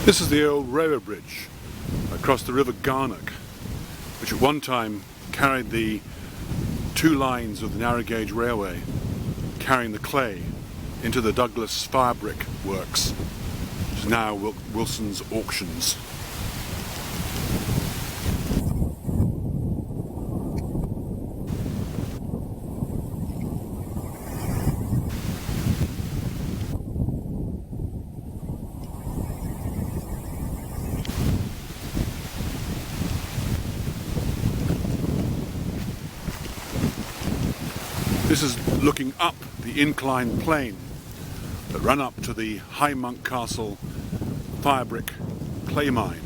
This is the old railway bridge across the River Garnock, which at one time carried the two lines of the narrow gauge railway carrying the clay into the Douglas Firebrick Works, which is now Wilson's Auctions. This is looking up the inclined plane that ran up to the High Monkcastle Firebrick Clay Mine.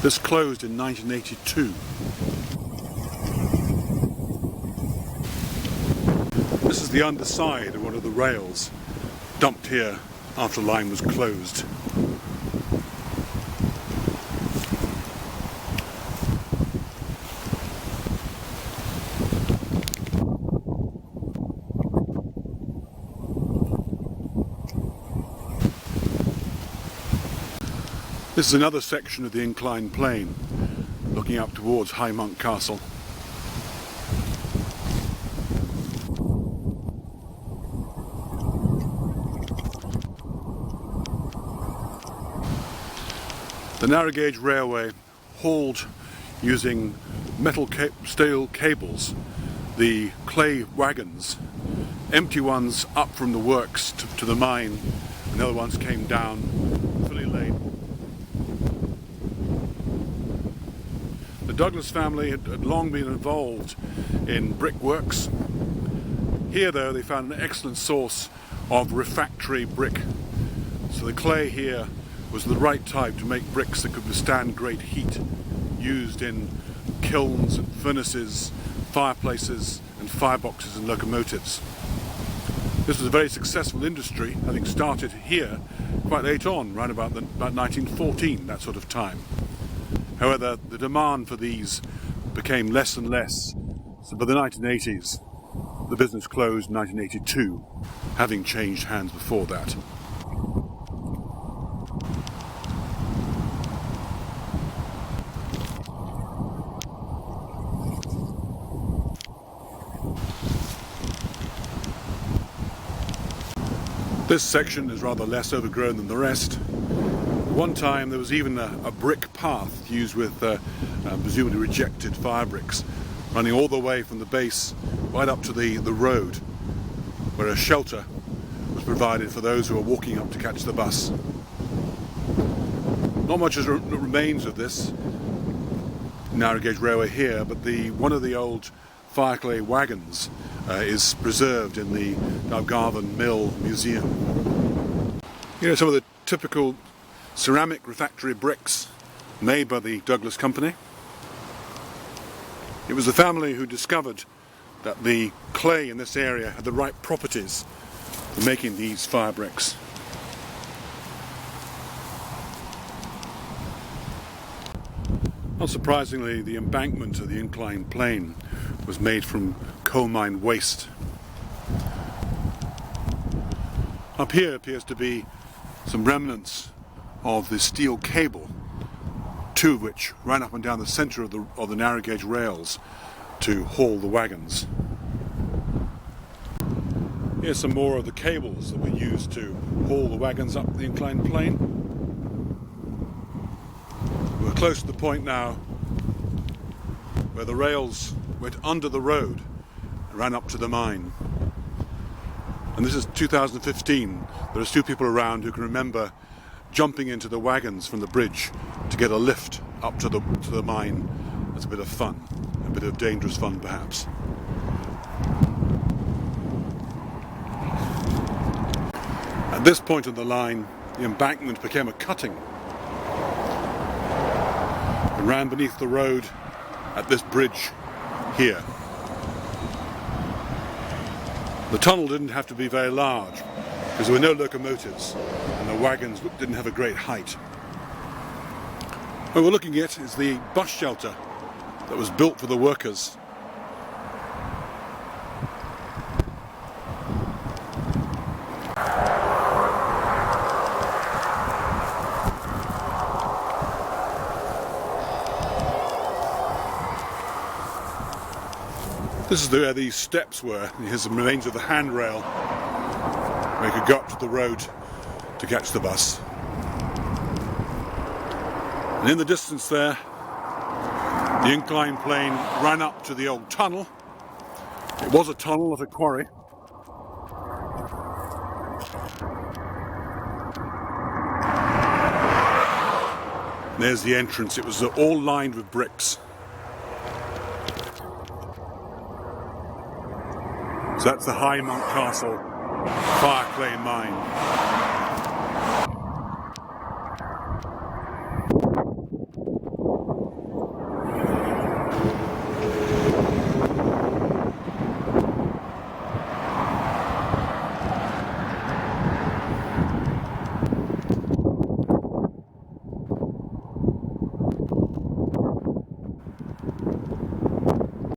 This closed in 1982. This is the underside of one of the rails dumped here after the line was closed. This is another section of the inclined plane, looking up towards High Monkcastle. The narrow gauge railway hauled using steel cables the clay wagons, empty ones up from the works to the mine, and the other ones came down fully laden. The Douglas family had long been involved in brickworks. Here though they found an excellent source of refractory brick. So the clay here was the right type to make bricks that could withstand great heat, used in kilns and furnaces, fireplaces and fireboxes and locomotives. This was a very successful industry, having started here quite late on, around about 1914, that sort of time. However, the demand for these became less and less, so by the 1980s the business closed in 1982, having changed hands before that. This section is rather less overgrown than the rest. One time there was even a brick path used with presumably rejected fire bricks, running all the way from the base right up to the road, where a shelter was provided for those who were walking up to catch the bus. Not much remains of this narrow gauge railway here, but one of the old fireclay wagons is preserved in the Dalry Mill Museum. You know, some of the typical ceramic refractory bricks made by the Douglas Company. It was the family who discovered that the clay in this area had the right properties for making these fire bricks. Not surprisingly, the embankment of the inclined plane was made from coal mine waste. Up here appears to be some remnants of the steel cable, two of which ran up and down the centre of the narrow gauge rails to haul the wagons. Here's some more of the cables that were used to haul the wagons up the inclined plane. We're close to the point now where the rails went under the road and ran up to the mine. And this is 2015. There are still people around who can remember jumping into the wagons from the bridge to get a lift up to the mine. That's a bit of fun, a bit of dangerous fun perhaps. At this point on the line, the embankment became a cutting and ran beneath the road at this bridge here. The tunnel didn't have to be very large because there were no locomotives and the wagons didn't have a great height. What we're looking at is the bus shelter that was built for the workers. This is where these steps were. Here's the remains of the handrail where you could go up to the road to catch the bus. And in the distance there, the inclined plane ran up to the old tunnel. It was a tunnel, not a quarry. And there's the entrance. It was all lined with bricks. So that's the High Monkcastle Fireclay Mine.